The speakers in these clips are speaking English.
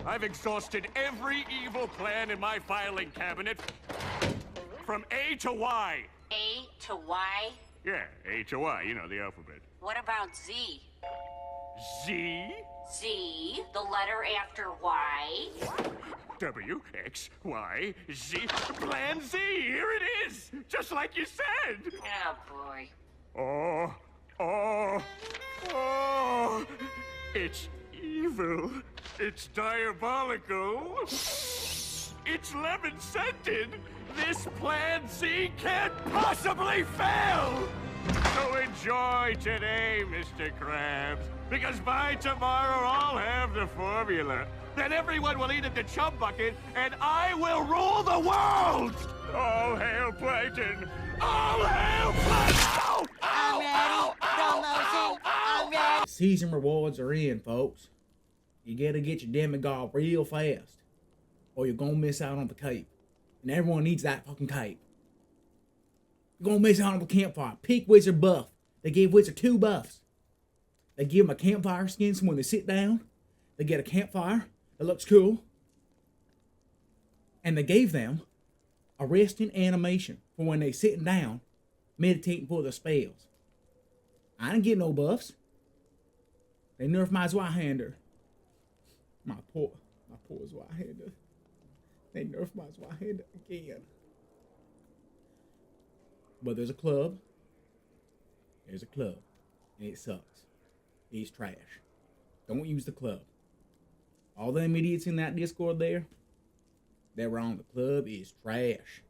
I've exhausted every evil plan in my filing cabinet from A to Y. A to Y? Yeah, A to Y, you know, the alphabet. What about Z? Z, Z, the letter after Y. W, X, Y, Z. Plan Z, here it is! Just like you said! Oh, boy. Oh, oh, oh! It's evil. It's diabolical. It's lemon-scented. This Plan Z can't possibly fail! So enjoy today, Mr. Krabs, because by tomorrow I'll have the formula. Then everyone will eat at the chum bucket, and I will rule the world! All hail Plankton! All hail Plankton! I'm ready. Promotion. I'm ready. Season rewards are in, folks. You gotta get your demigod real fast, or you're gonna miss out on the cape. And everyone needs that fucking cape. You're gonna miss out on the campfire. Peak Wizard buff. They gave Wizard 2 buffs. They give them a campfire skin, so when they sit down, they get a campfire that looks cool. And they gave them a resting animation for when they sitting down, meditating for their spells. I didn't get no buffs. They nerfed my Zweihander. My poor Zweihander. They nerfed my Zweihander again. But there's a club. There's a club. And it sucks. It's trash. Don't use the club. All them idiots in that Discord there, they're wrong. The club is trash.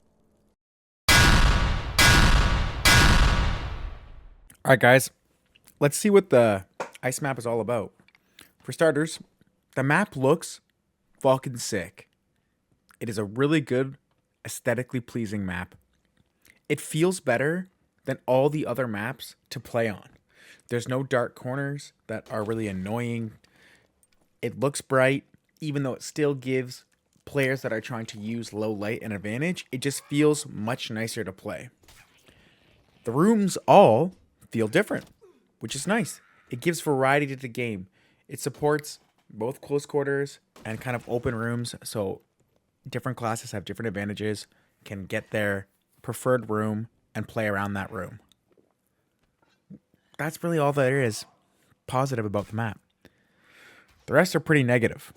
All right, guys. Let's see what the ICEMAP is all about. For starters, the map looks fucking sick. It is a really good, aesthetically pleasing map. It feels better than all the other maps to play on. There's no dark corners that are really annoying. It looks bright, even though it still gives players that are trying to use low light an advantage. It just feels much nicer to play. The rooms all feel different, which is nice. It gives variety to the game. It supports both close quarters and kind of open rooms, so different classes have different advantages, can get their preferred room and play around that room. That's really all there is positive about the map. The rest are pretty negative.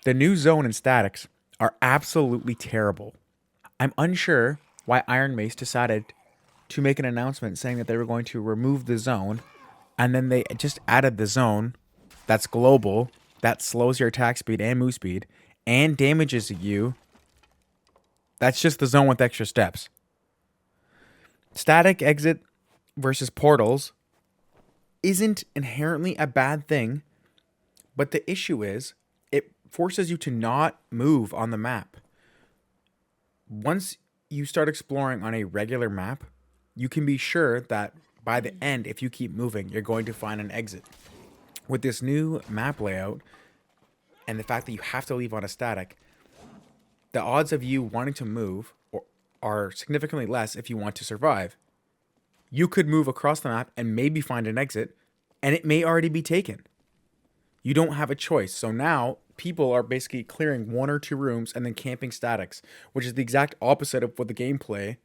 The new zone and statics are absolutely terrible. I'm unsure why Iron Mace decided to make an announcement saying that they were going to remove the zone, and then they just added the zone that's global, that slows your attack speed and move speed, and damages you. That's just the zone with extra steps. Static exit versus portals isn't inherently a bad thing, but the issue is it forces you to not move on the map. Once you start exploring on a regular map, you can be sure that by the end, if you keep moving, you're going to find an exit. With this new map layout and the fact that you have to leave on a static, the odds of you wanting to move are significantly less if you want to survive. You could move across the map and maybe find an exit, and it may already be taken. You don't have a choice. So now people are basically clearing 1 or 2 rooms and then camping statics, which is the exact opposite of what the gameplay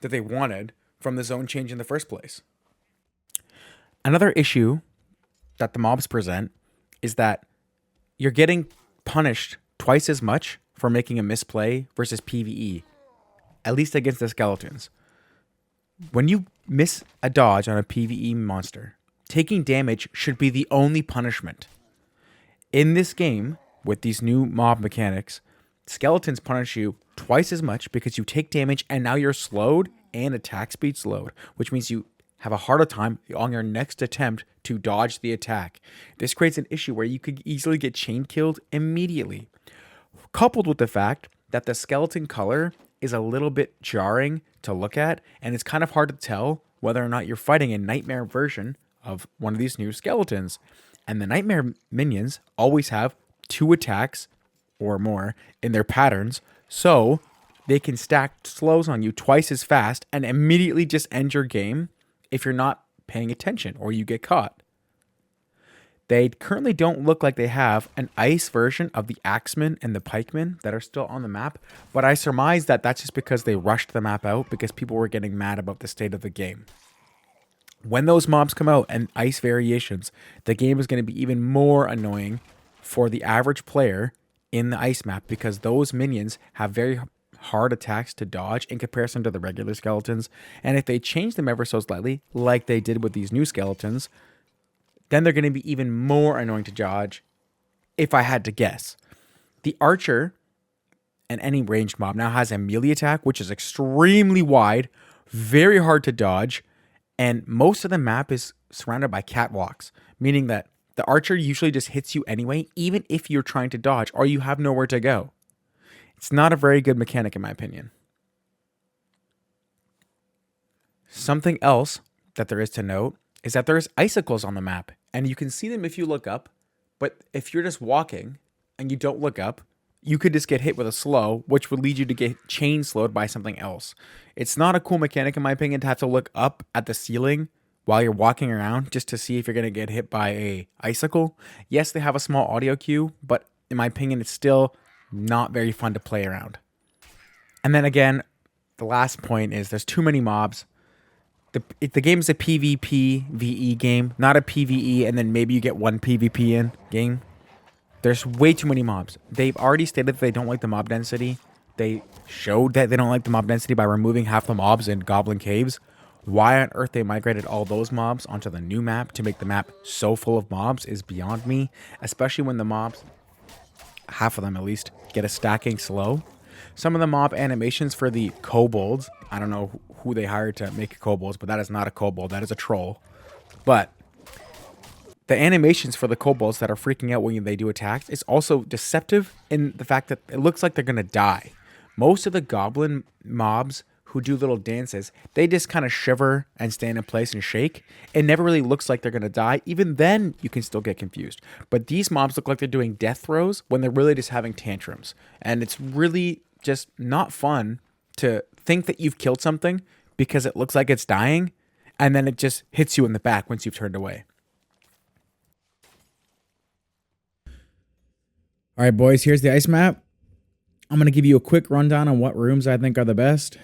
that they wanted from the zone change in the first place. Another issue that the mobs present is that you're getting punished twice as much for making a misplay versus PvE, at least against the skeletons. When you miss a dodge on a PvE monster, taking damage should be the only punishment. In this game, with these new mob mechanics, skeletons punish you twice as much because you take damage and now you're slowed and attack speed slowed, which means you have a harder time on your next attempt to dodge the attack. This creates an issue where you could easily get chain killed immediately. Coupled with the fact that the skeleton color is a little bit jarring to look at, and it's kind of hard to tell whether or not you're fighting a nightmare version of one of these new skeletons. And the nightmare minions always have 2 attacks or more in their patterns, so they can stack slows on you twice as fast and immediately just end your game if you're not paying attention or you get caught. They currently don't look like they have an ice version of the axemen and the pikemen that are still on the map, but I surmise that that's just because they rushed the map out because people were getting mad about the state of the game. When those mobs come out and ice variations, the game is going to be even more annoying for the average player in the ice map because those minions have very hard attacks to dodge in comparison to the regular skeletons. And if they change them ever so slightly, like they did with these new skeletons, then they're going to be even more annoying to dodge, if I had to guess. The archer and any ranged mob now has a melee attack, which is extremely wide, very hard to dodge, and most of the map is surrounded by catwalks, meaning that the archer usually just hits you anyway, even if you're trying to dodge or you have nowhere to go. It's not a very good mechanic in my opinion. Something else that there is to note is that there's icicles on the map, and you can see them if you look up, but if you're just walking and you don't look up, you could just get hit with a slow, which would lead you to get chain slowed by something else. It's not a cool mechanic in my opinion to have to look up at the ceiling while you're walking around just to see if you're going to get hit by a icicle. Yes, they have a small audio cue, but in my opinion, it's still not very fun to play around. And then again, the last point is there's too many mobs. The game is a PvP VE game, not a PvE and then maybe you get one PvP in game. There's way too many mobs. They've already stated that they don't like the mob density. They showed that they don't like the mob density by removing half the mobs in Goblin Caves. Why on earth they migrated all those mobs onto the new map to make the map so full of mobs is beyond me, especially when the mobs, half of them at least, get a stacking slow. Some of the mob animations for the kobolds, I don't know who they hired to make kobolds, but that is not a kobold, that is a troll. But the animations for the kobolds that are freaking out when they do attacks is also deceptive in the fact that it looks like they're going to die. Most of the goblin mobs who do little dances, they just kind of shiver and stand in place and shake. It never really looks like they're going to die. Even then, you can still get confused. But these mobs look like they're doing death throes when they're really just having tantrums. And it's really just not fun to think that you've killed something because it looks like it's dying, and then it just hits you in the back once you've turned away. All right, boys, here's the ice map. I'm going to give you a quick rundown on what rooms I think are the best.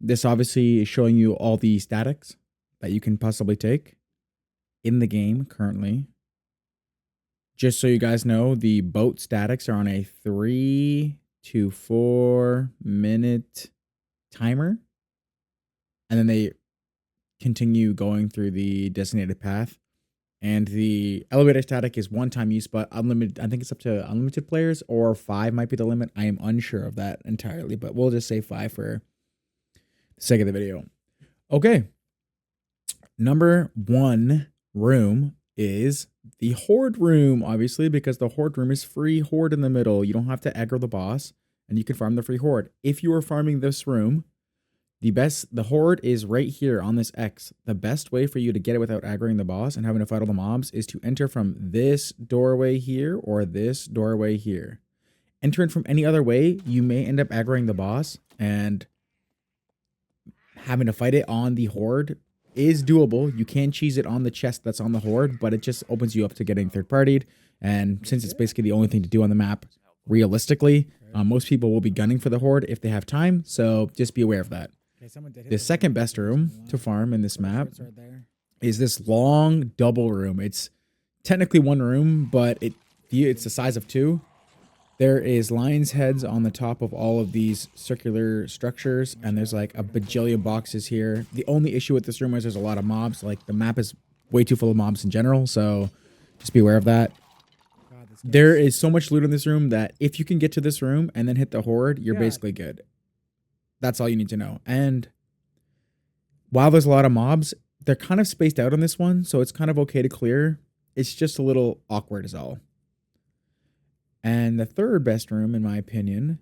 This obviously is showing you all the statics that you can possibly take in the game currently. Just so you guys know, the boat statics are on a 3 to 4 minute timer. And then they continue going through the designated path. And the elevator static is one-time use, but unlimited. I think it's up to unlimited players, or 5 might be the limit. I am unsure of that entirely, but we'll just say 5 for the sake of the video. Okay. Number 1 room is the Horde room, obviously, because the Horde room is free Horde in the middle. You don't have to aggro the boss, and you can farm the free Horde. If you are farming this room, the Horde is right here on this X. The best way for you to get it without aggroing the boss and having to fight all the mobs is to enter from this doorway here or this doorway here. Entering from any other way, you may end up aggroing the boss, and having to fight it on the Horde is doable. You can cheese it on the chest that's on the Horde, but it just opens you up to getting third-partied. And since it's basically the only thing to do on the map, realistically, most people will be gunning for the Horde if they have time, so just be aware of that. The second best room to farm in this map is this long double room. It's technically one room, but it's the size of 2. There is lion's heads on the top of all of these circular structures, and there's like a bajillion boxes here. The only issue with this room is there's a lot of mobs. Like, the map is way too full of mobs in general, so just be aware of that. There is so much loot in this room that if you can get to this room and then hit the Horde, you're basically good. That's all you need to know. And while there's a lot of mobs, they're kind of spaced out on this one, so it's kind of okay to clear. It's just a little awkward is all. And the third best room, in my opinion,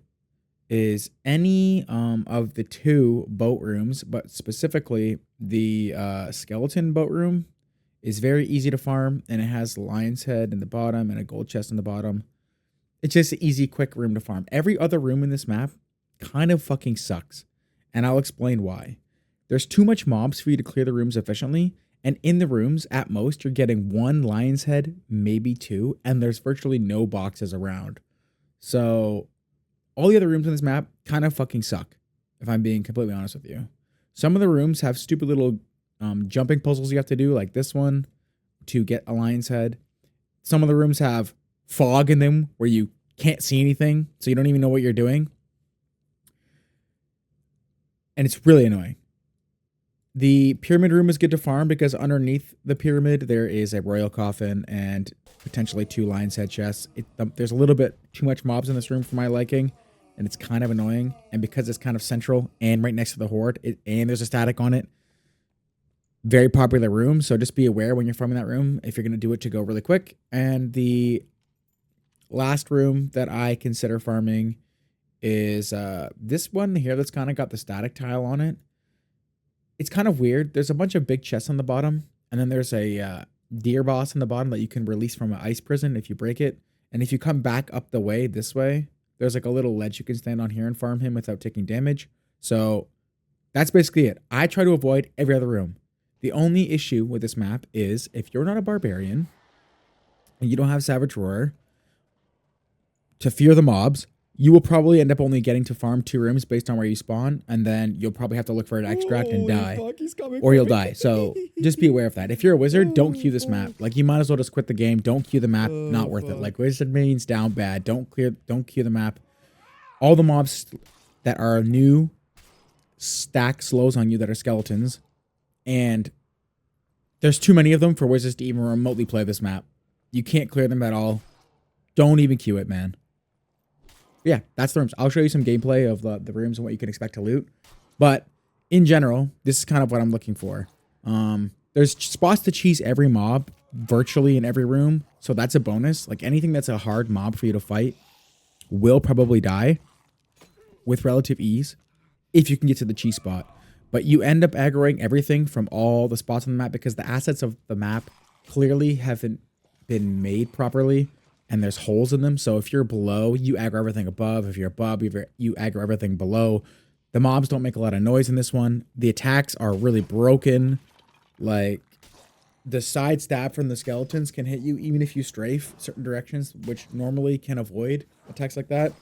is any of the 2 boat rooms, but specifically the skeleton boat room is very easy to farm, and it has lion's head in the bottom and a gold chest in the bottom. It's just an easy, quick room to farm. Every other room in this map kind of fucking sucks, and I'll explain why. There's too much mobs for you to clear the rooms efficiently, And in the rooms, at most, you're getting 1 lion's head, maybe 2, and there's virtually no boxes around. So all the other rooms in this map kind of fucking suck, if I'm being completely honest with you. Some of the rooms have stupid little jumping puzzles you have to do, like this one, to get a lion's head. Some of the rooms have fog in them where you can't see anything, so you don't even know what you're doing. And it's really annoying. The pyramid room is good to farm because underneath the pyramid there is a royal coffin and potentially 2 lion's head chests. There's a little bit too much mobs in this room for my liking, and it's kind of annoying. And because it's kind of central and right next to the horde, and there's a static on it, very popular room. So just be aware when you're farming that room if you're going to do it to go really quick. And the last room that I consider farming is this one here that's kind of got the static tile on it. It's kind of weird. There's a bunch of big chests on the bottom, and then there's a deer boss on the bottom that you can release from an ice prison if you break it. And if you come back up the way this way, there's like a little ledge you can stand on here and farm him without taking damage. So that's basically it. I try to avoid every other room. The only issue with this map is if you're not a barbarian and you don't have Savage Roar to fear the mobs, you will probably end up only getting to farm 2 rooms based on where you spawn, and then you'll probably have to look for an extract and die. Or you'll die. So just be aware of that. If you're a wizard, don't queue this map. Like, you might as well just quit the game. Don't queue the map. Not worth it. Like, wizard means down bad. Don't queue the map. All the mobs that are new stack slows on you that are skeletons. And there's too many of them for wizards to even remotely play this map. You can't clear them at all. Don't even queue it, man. Yeah, that's the rooms. I'll show you some gameplay of the rooms and what you can expect to loot. But in general, this is kind of what I'm looking for. There's spots to cheese every mob virtually in every room. So that's a bonus. Like, anything that's a hard mob for you to fight will probably die with relative ease if you can get to the cheese spot. But you end up aggroing everything from all the spots on the map because the assets of the map clearly haven't been made properly. And there's holes in them. So if you're below, you aggro everything above. If you're above, you aggro everything below. The mobs don't make a lot of noise in this one. The attacks are really broken. Like, the side stab from the skeletons can hit you even if you strafe certain directions, which normally can avoid attacks like that.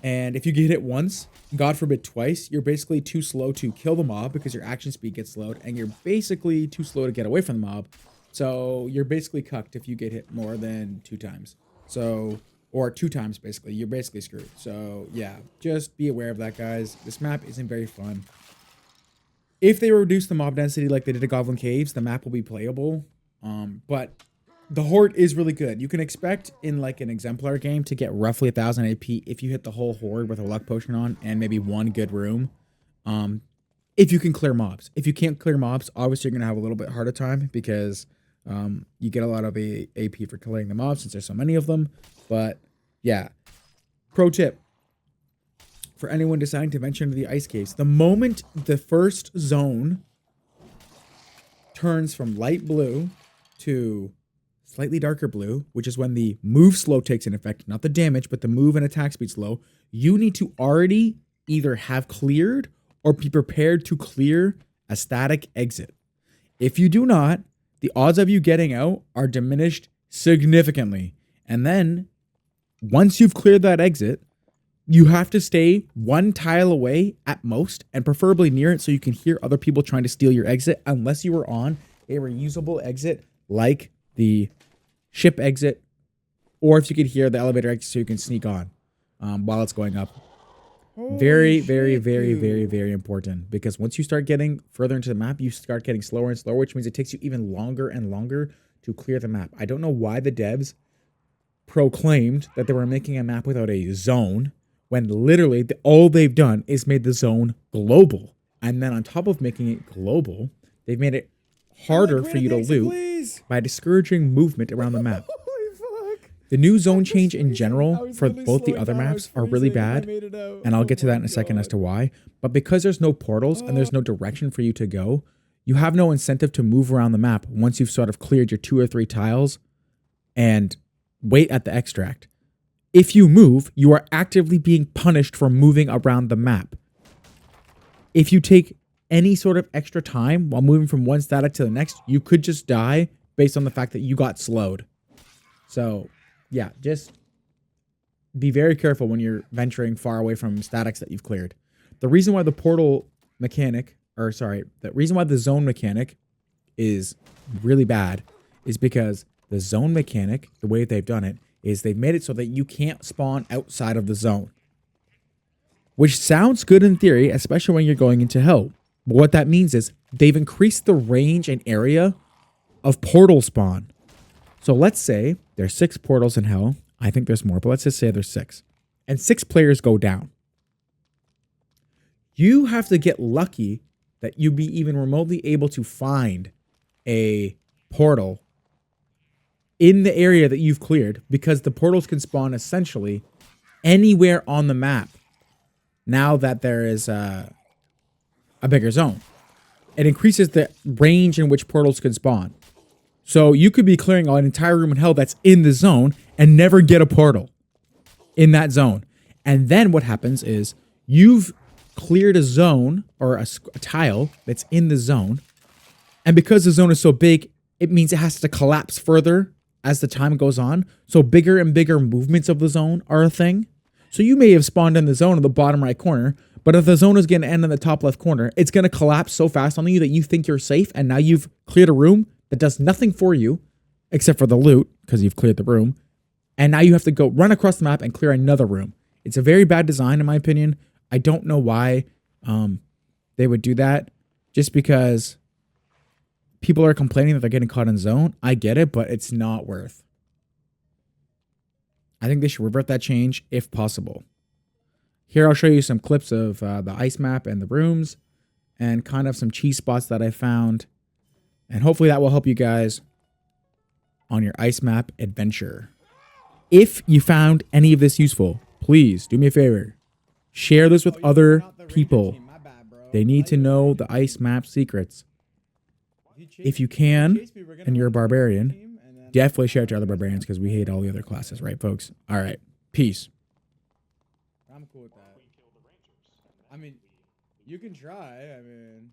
And if you get hit once, God forbid twice, you're basically too slow to kill the mob because your action speed gets slowed. And you're basically too slow to get away from the mob. So you're basically cucked if you get hit more than 2 times. So, or 2 times basically, you're basically screwed. So yeah, just be aware of that, guys. This map isn't very fun. If they reduce the mob density like they did at Goblin Caves, the map will be playable. But the horde is really good. You can expect in like an exemplar game to get roughly 1,000 AP if you hit the whole horde with a luck potion on and maybe 1 good room. If you can clear mobs. If you can't clear mobs, obviously you're gonna have a little bit harder time because you get a lot of AP for killing the mobs since there's so many of them. But yeah, pro tip for anyone deciding to venture into the ice caves: the moment the first zone turns from light blue to slightly darker blue, which is when the move slow takes in effect, not the damage, but the move and attack speed slow, you need to already either have cleared or be prepared to clear a static exit. If you do not, the odds of you getting out are diminished significantly. And then, once you've cleared that exit, you have to stay 1 tile away at most, and preferably near it so you can hear other people trying to steal your exit, unless you were on a reusable exit like the ship exit, or if you could hear the elevator exit so you can sneak on while it's going up. Very important, because once you start getting further into the map, you start getting slower and slower, which means it takes you even longer and longer to clear the map. I don't know why the devs proclaimed that they were making a map without a zone, when literally all they've done is made the zone global. And then on top of making it global, they've made it harder for you to loot by discouraging movement around the map. The new zone change in general for both the other maps are really bad, and I'll get to that in a second as to why. But because there's no portals and there's no direction for you to go, you have no incentive to move around the map once you've sort of cleared your 2 or 3 tiles and wait at the extract. If you move, you are actively being punished for moving around the map. If you take any sort of extra time while moving from one static to the next, you could just die based on the fact that you got slowed. So yeah, just be very careful when you're venturing far away from statics that you've cleared. The reason why the portal mechanic, or sorry, the reason why the zone mechanic is really bad is because the zone mechanic, the way they've done it, is they've made it so that you can't spawn outside of the zone. Which sounds good in theory, especially when you're going into hell. But what that means is they've increased the range and area of portal spawn. So let's say there's 6 portals in hell. I think there's more, but let's just say there's 6. And 6 players go down. You have to get lucky that you be even remotely able to find a portal in the area that you've cleared, because the portals can spawn essentially anywhere on the map now that there is a bigger zone. It increases the range in which portals can spawn. So you could be clearing an entire room in hell that's in the zone and never get a portal in that zone. And then what happens is you've cleared a zone or a tile that's in the zone. And because the zone is so big, it means it has to collapse further as the time goes on. So bigger and bigger movements of the zone are a thing. So you may have spawned in the zone in the bottom right corner, but if the zone is going to end in the top left corner, it's going to collapse so fast on you that you think you're safe. And now you've cleared a room that does nothing for you except for the loot, because you've cleared the room. And now you have to go run across the map and clear another room. It's a very bad design, in my opinion. I don't know why they would do that. Just because people are complaining that they're getting caught in zone. I get it, but it's not worth. I think they should revert that change if possible. Here I'll show you some clips of the ice map and the rooms and kind of some cheese spots that I found. And hopefully that will help you guys on your ice map adventure. If you found any of this useful, please do me a favor. Share this with other people. They need to know the ice map secrets. If you can, and you're a barbarian, definitely share it to other barbarians, because we hate all the other classes, right, folks? All right. Peace. I'm cool with that. I mean, you can try. I mean...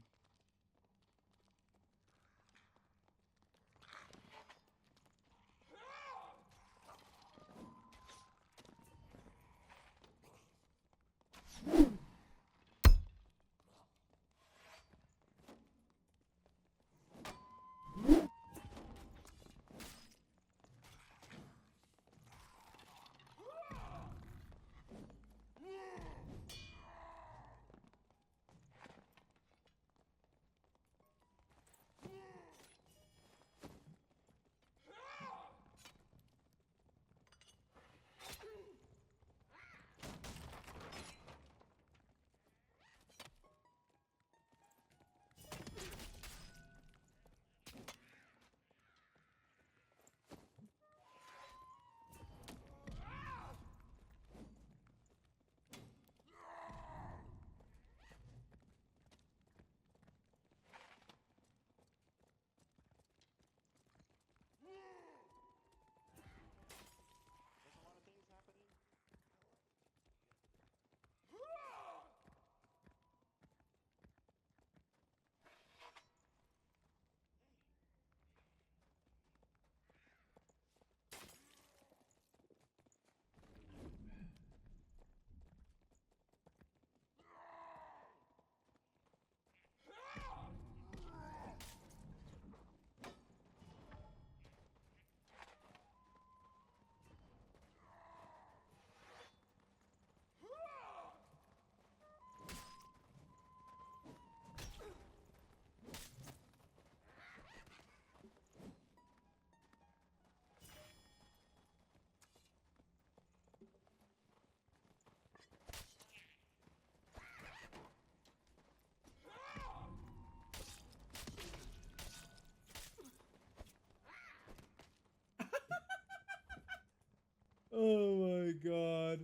Oh my god.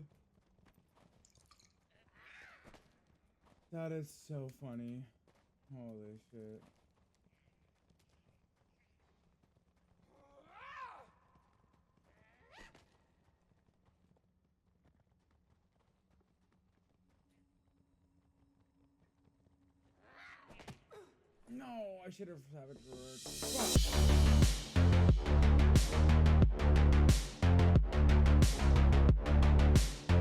That is so funny. Holy shit. No, I should have savage roared.